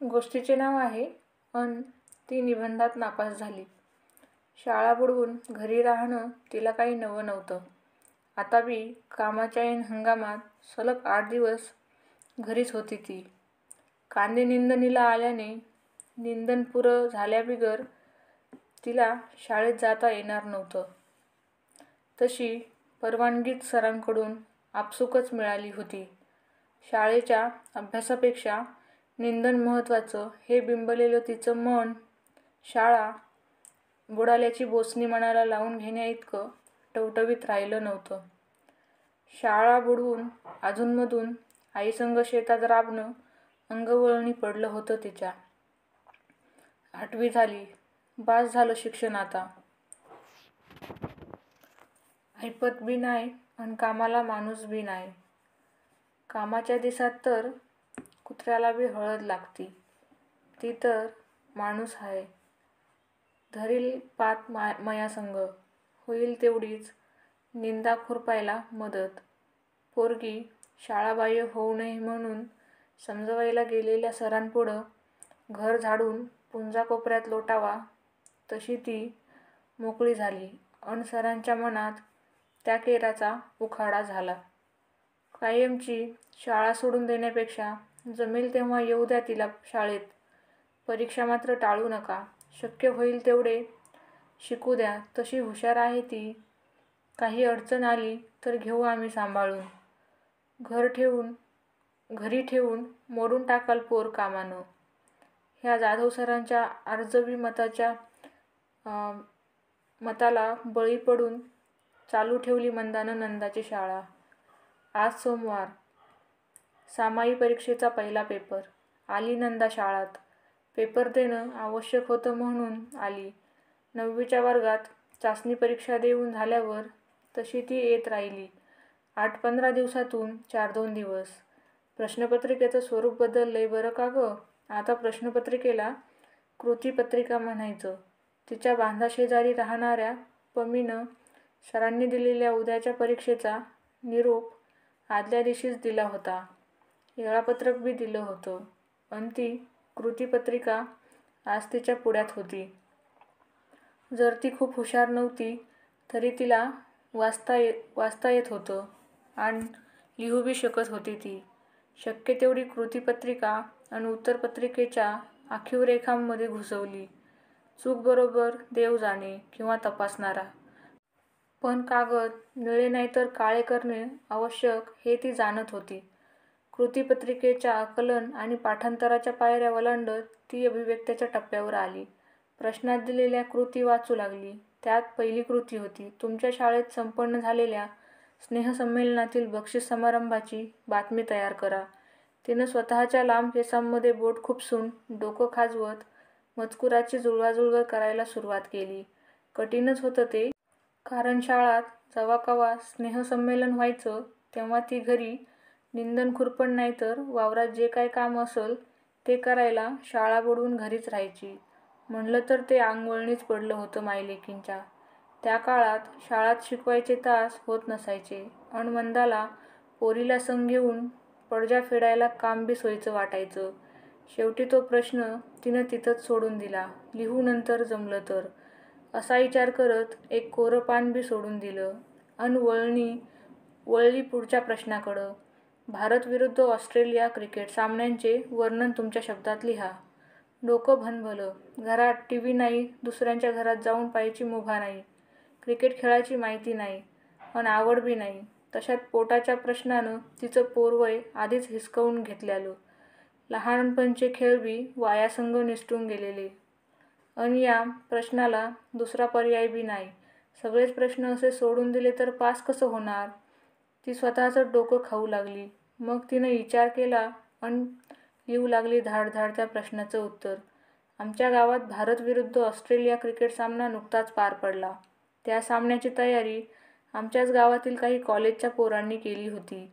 गोष्टीचे नाव आहे अन ती निबंधात नापास झाली. शाळा बुडवून घरी राहणं तिला काही नवं नव्हतं. आता बी कामाच्या ऐन हंगामात सलग 8 दिवस घरीच होती ती. कांदे निंदणीला आल्याने निंदण पुरं झाल्याबिगर तिला शाळेत जाता येणार नव्हतं. तशी परवानगीच सरांकडून आपसूकच मिळाली होती. शाळेच्या अभ्यासापेक्षा निंदण महत्त्वाचं हे बिंबलेलं तिचं मन शाळा बुडाल्याची बोचणी मनाला लावून घेण्याइतकं टवटवीत राहिलं नव्हतं. शाळा बुडवून अधूनमधून आईसंग शेतात राबणं अंगवळणी पडलं होतं तिच्या. 8वी झाली. बास झालं शिक्षण आता. ऐपत बी नाय अन कामाला माणूस बी नाय. कामाच्या दिसात तर कुत्र्याला बी हळद लागती. ती तर माणूस हाय. धरील पात मयासंग. होईल तेवढीच निंदा खुरपायला मदत. पोरगी शाळाबाह्य होऊ नये म्हणून समजवायला गेलेल्या सरांपुढं घर झाडून पुंजा कोपऱ्यात लोटावा तशी ती मोकळी झाली अन सरांच्या मनात त्या केराचा उखाडा झाला. कायमची शाळा सोडून देण्यापेक्षा जमेल तेव्हा येऊ द्या तिला शाळेत. परीक्षा मात्र टाळू नका. शक्य होईल तेवढे शिकू द्या. तशी हुशार आहे ती. काही अडचण आली तर घेऊ आम्ही सांभाळून. घरी ठेवून मोडून टाकाल पोर कामानं. ह्या जाधव सरांच्या आर्जवी मताला बळी पडून चालू ठेवली मंदानं नंदाची शाळा. आज सोमवार. सामाई परीक्षेचा पहिला पेपर. आली नंदा शाळात. पेपर देणं आवश्यक होतं म्हणून आली. 9वीच्या वर्गात चाचणी परीक्षा देऊन झाल्यावर तशी ती येत राहिली. 8-15 दिवसातून 4-2 दिवस. प्रश्नपत्रिकेचं स्वरूप बदललंय बरं का गं. आता प्रश्नपत्रिकेला कृतीपत्रिका म्हणायचं. तिच्या बांधाशेजारी राहणाऱ्या पमीनं सरांनी दिलेल्या उद्याच्या परीक्षेचा निरोप आदल्या दिवशीच दिला होता. वेळापत्रक बी दिलं होतं. अन ती कृतीपत्रिका आज तिच्या पुढ्यात होती. जर ती खूप हुशार नव्हती तरी तिला वाचता येत होतं अन लिहू बी शकत होती ती. शक्य तेवढी कृतीपत्रिका अन उत्तरपत्रिकेच्या आखीव रेखांमध्ये घुसवली. चूक बरोबर देव जाणे किंवा तपासणारा. पण कागद निळे नाही तर काळे करणे आवश्यक हे ती जाणत होती. कृतीपत्रिकेच्या आकलन आणि पाठांतराच्या पायऱ्या ओलांडत ती अभिव्यक्तीच्या टप्प्यावर आली. प्रश्नात दिलेल्या कृती वाचू लागली. त्यात पहिली कृती होती. तुमच्या शाळेत संपन्न झालेल्या स्नेहसंमेलनातील बक्षीस समारंभाची बातमी तयार करा. तिनं स्वतःच्या लांब केसांमध्ये बोट खुपसून डोकं खाजवत मजकुराची जुळवाजुळव करायला सुरुवात केली. कठीणच होतं ते. कारण शाळात जवा-कवा स्नेहसंमेलन व्हायचं तेव्हा ती घरी निंदण खुरपण नाहीतर वावरात जे काय काम असलं ते करायला शाळा बुडवून घरीच राहायची. म्हणलं तर ते अंगवळणीच पडलं होतं मायलेकींच्या. त्या काळात शाळात शिकवायचे तास होत नसायचे अन मंदाला पोरीला संग घेऊन पडज्या फेडायला काम बी सोयीचं वाटायचं. शेवटी तो प्रश्न तिनं तिथंच सोडून दिला. लिहू नंतर जमलं तर, असा विचार करत एक कोरं पान बी सोडून दिलं अन वळली पुढच्या प्रश्नाकडं. भारत विरुद्ध ऑस्ट्रेलिया क्रिकेट सामन्याचे वर्णन तुमच्या शब्दात लिहा. डोकं भनभलं. घरात टीव्ही नाही. दुसऱ्यांच्या घरात जाऊन पाहायची मुभा नाही. क्रिकेट खेळाची माहिती नाही अन आवड बी नाही. तशात पोटाच्या प्रश्नानं तिचं पोरवय आधीच हिसकावून घेतल्यालं. लहानपणचे खेळ बी वयासंग निसटून गेलेले अन या प्रश्नाला दुसरा पर्याय बी नाही. सगळेच प्रश्न असे सोडून दिले तर पास कसं होणार. ती स्वतःचंच डोकं खाऊ लागली. मग तिनं विचार केला अन लिहू लागली धाड-धाड त्या प्रश्नाचं उत्तर. आमच्या गावात भारत विरुद्ध ऑस्ट्रेलिया क्रिकेट सामना नुकताच पार पडला. त्या सामन्याची तयारी आमच्याच गावातील काही कॉलेजच्या पोरांनी केली होती.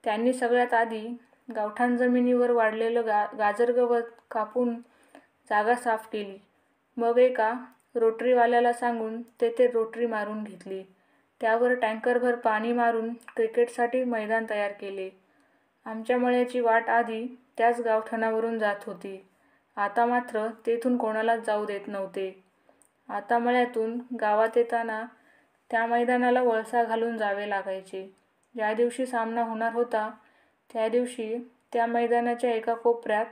त्यांनी सगळ्यात आधी गावठाण जमिनीवर वाढलेलं गाजरगवत कापून जागा साफ केली. मग एका रोटरीवाल्याला सांगून तेथे रोटरी मारून घेतली. त्यावर टँकरभर पाणी मारून क्रिकेटसाठी मैदान तयार केले. आमच्या मळ्याची वाट आधी त्याच गावठाणावरून जात होती. आता मात्र तेथून कोणालाच जाऊ देत नव्हते. आता मळ्यातून गावात येताना त्या मैदानाला वळसा घालून जावे लागायचे. ज्या दिवशी सामना होणार होता त्या दिवशी त्या मैदानाच्या एका कोपऱ्यात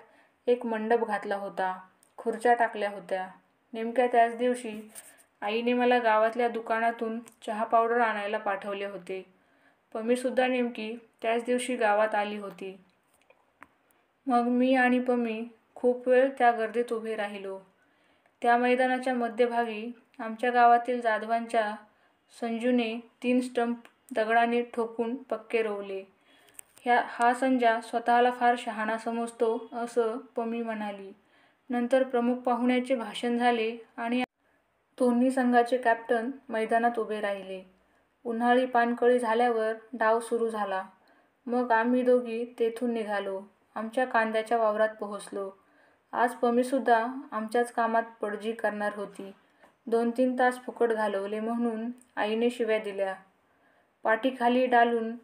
एक मंडप घातला होता. खुर्च्या टाकल्या होत्या. नेमक्या त्याच दिवशी आईने मला गावातल्या दुकानातून चहा पावडर आणायला पाठवले होते. पमीसुद्धा नेमकी त्याच दिवशी गावात आली होती. मग मी आणि पमी खूप वेळ त्या गर्दीत उभे राहिलो. त्या मैदानाच्या मध्यभागी आमच्या गावातील जाधवांच्या संजूने 3 स्टंप दगडाने ठोकून पक्के रोवले. हा संजा स्वतःला फार शहाणा समजतो असं पमी म्हणाली. नंतर प्रमुख पाहुण्याचे भाषण झाले आणि दोन्ही संघाचे कॅप्टन मैदानात उभे राहिले. उन्हाळी पानकळी झाल्यावर डाव सुरू झाला. मग आम्ही दोघी तेथून निघालो. आमच्या कांद्याच्या वावरात पोहोचलो. आज पमीसुद्धा आमच्याच कामात पडजी करणार होती. 2-3 तास फुकट घालवले म्हणून आईने शिव्या दिल्या. पाठीखाली डालून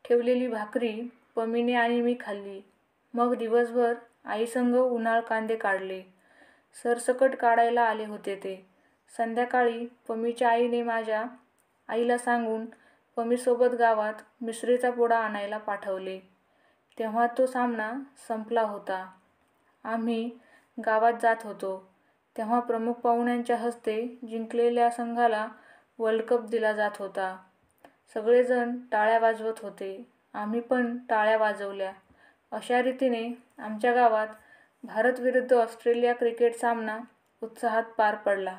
ठेवलेली भाकरी पमीने आणि मी खाल्ली. मग दिवसभर आईसंग उन्हाळ कांदे काढले. सरसकट काढायला आले होते ते. संध्याकाळी पमीच्या आईने माझ्या आईला सांगून पमीसोबत गावात मिसळीचा पुडा आणायला पाठवले. तेव्हा तो सामना संपला होता. आम्ही गावात जात होतो तेव्हा प्रमुख पाहुण्यांच्या हस्ते जिंकलेल्या संघाला वर्ल्ड कप दिला जात होता. सगळेजण टाळ्या वाजवत होते. आम्ही पण टाळ्या वाजवल्या. अशा रीतीने आमच्या गावात भारत विरुद्ध ऑस्ट्रेलिया क्रिकेट सामना उत्साहात पार पडला.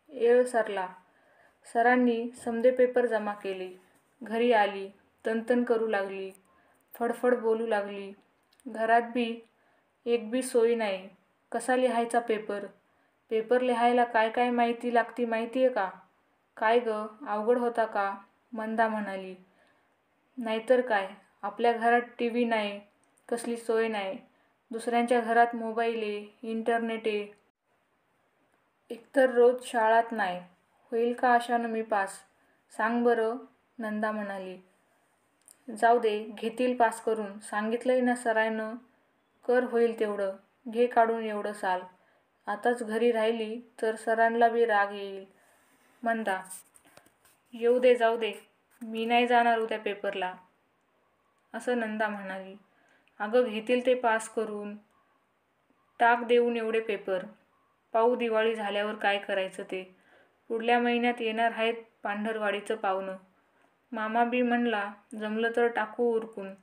येळ सरला. सरांनी समधे पेपर जमा केले. घरी आली. तणतण करू लागली. फडफड बोलू लागली. घरात एक बी सोय नाही. कसा लिहायचा पेपर? पेपर लिहायला काय काय माहिती लागती माहितीये का? काय ग, अवघड होता का? मंदा म्हणाली. नाहीतर काय, आपल्या घरात टीव्ही नाही, कसली सोय नाही. दुसऱ्यांच्या घरात मोबाईले, इंटरनेटे. एकतर रोज शाळात नाही. होईल का अशानं मी पास? सांग बरं, नंदा म्हणाली. जाऊ दे, घेतील पास करून. सांगितलंय ना सरांनं. कर होईल तेवढं. घे काढून एवढं साल. आताच घरी राहिली तर सरांना बी राग येईल. मंदा. येऊ दे, जाऊ दे. मी नाही जाणार उद्या पेपरला, असं नंदा म्हणाली. अगं घेतील ते पास करून. टाक देऊन एवढे पेपर. पाहू दिवाळी झाल्यावर काय करायचं ते. पुढल्या महिन्यात येणार आहेत पांढरवाडीचं पाहुणं. मामा बी म्हणला जमलं तर टाकू उरकून.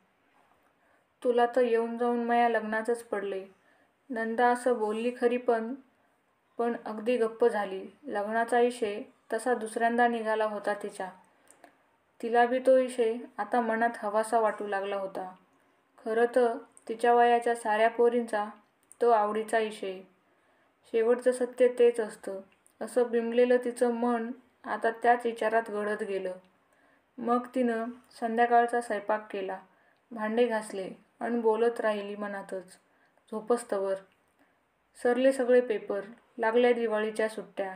तुला तर येऊन जाऊन माया लग्नाचंच पडलंय. नंदा असं बोलली खरी पण अगदी गप्प झाली. लग्नाचा विषय तसा दुसऱ्यांदा निघाला होता तिच्या. तिला बी तो विषय आता मनात हवासा वाटू लागला होता. खरं तर तिच्या वयाच्या साऱ्या पोरींचा तो आवडीचा विषय. शेवटचं सत्य तेच असतं असं बिंबलेलं तिचं मन आता त्याच विचारात गढत गेलं. मग तिनं संध्याकाळचा स्वयंपाक केला. भांडे घासले अन बोलत राहिली मनातच. झोपस्तवर. सरले सगळे पेपर. लागल्या दिवाळीच्या सुट्ट्या.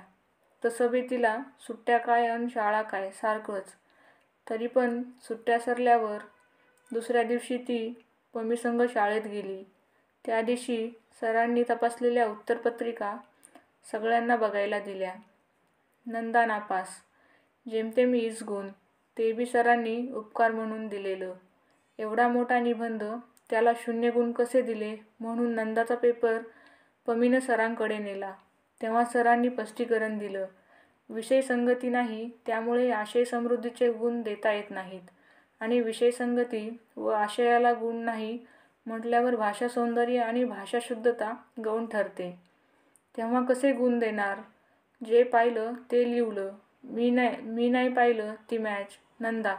तसं बी तिला सुट्ट्या काय अन शाळा काय सारखंच. तरी पण सुट्ट्या सरल्यावर दुसऱ्या दिवशी ती पमीसंग शाळेत गेली. त्या दिवशी सरांनी तपासलेल्या उत्तरपत्रिका सगळ्यांना बघायला दिल्या. नंदा नापास. जेमतेम 20 गुण. ते बी सरांनी उपकार म्हणून दिलेलं. एवढा मोठा निबंध त्याला 0 गुण कसे दिले म्हणून नंदाचा पेपर पमीनं सरांकडे नेला. तेव्हा सरांनी स्पष्टीकरण दिलं. विषय संगती नाही त्यामुळे आशय समृद्धीचे गुण देता येत नाहीत. आणि विषय संगती व आशयाला गुण नाही म्हटल्यावर भाषा सौंदर्य आणि भाषा शुद्धता गौण ठरते. तेव्हा कसे गुण देणार? जे पाहिलं ते लिवलं. मी नाही पाहिलं ती मॅच. नंदा.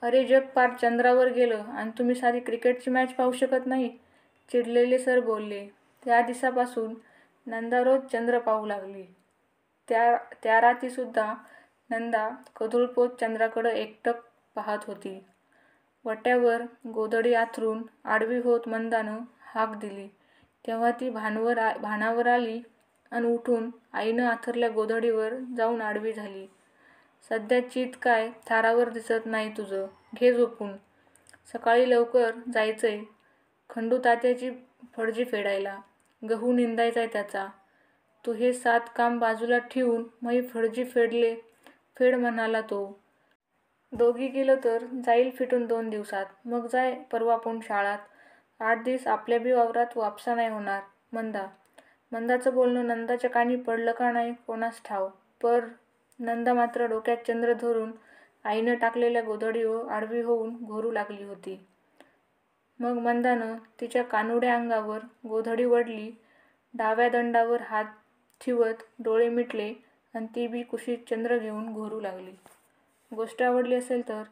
अरे जग पार चंद्रावर गेलं आणि तुम्ही सारी क्रिकेटची मॅच पाहू शकत नाही? चिडलेले सर बोलले. त्या दिवसापासून नंदा रोज चंद्र पाहू लागली. त्या रात्रीसुद्धा नंदा कधुळपोत चंद्राकडं एकटक पाहत होती. वट्यावर गोधडी आथरून आडवी होत मंदानं हाक दिली. तेव्हा ती भानावर आली अन उठून आईनं आथरल्या गोधडीवर जाऊन आडवी झाली. सध्या चित काय थारावर दिसत नाही तुझं. घे झोपून. सकाळी लवकर जायचंय खंडू तात्याची फडजी फेडायला. गहू निंदायचाय त्याचा. तू हे 7 काम बाजूला ठेवून मै फळजी फेड म्हणाला तो. दोघी गेलो तर जाईल फिटून 2 दिवसात. मग जाय परवा पण शाळात. 8 दिवस आपल्या बी वावरात वापसा नाही होणार. मंदाचं बोलणं नंदाच्या कानी पडलं का नाही कोणास ठाव. पर नंदा मात्र डोक्यात चंद्र धरून आईनं टाकलेल्या गोधडीवर आडवी होऊन घोरू लागली होती. मग मंदानं तिच्या कानुड्या अंगावर गोधडी वडली, डाव्या दंडावर हात ठिवत डोळे मिटले आणि ती बी कुशीत चंद्र घेऊन घोरू लागली. गोष्ट आवडली असेल तर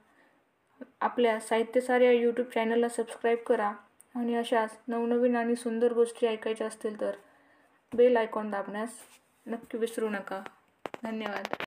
आपल्या साहित्यसार या यूट्यूब चॅनलला सबस्क्राईब करा आणि अशाच नवनवीन आणि सुंदर गोष्टी ऐकायच्या असतील तर बेल आयकॉन दाबण्यास नक्की विसरू नका. धन्यवाद.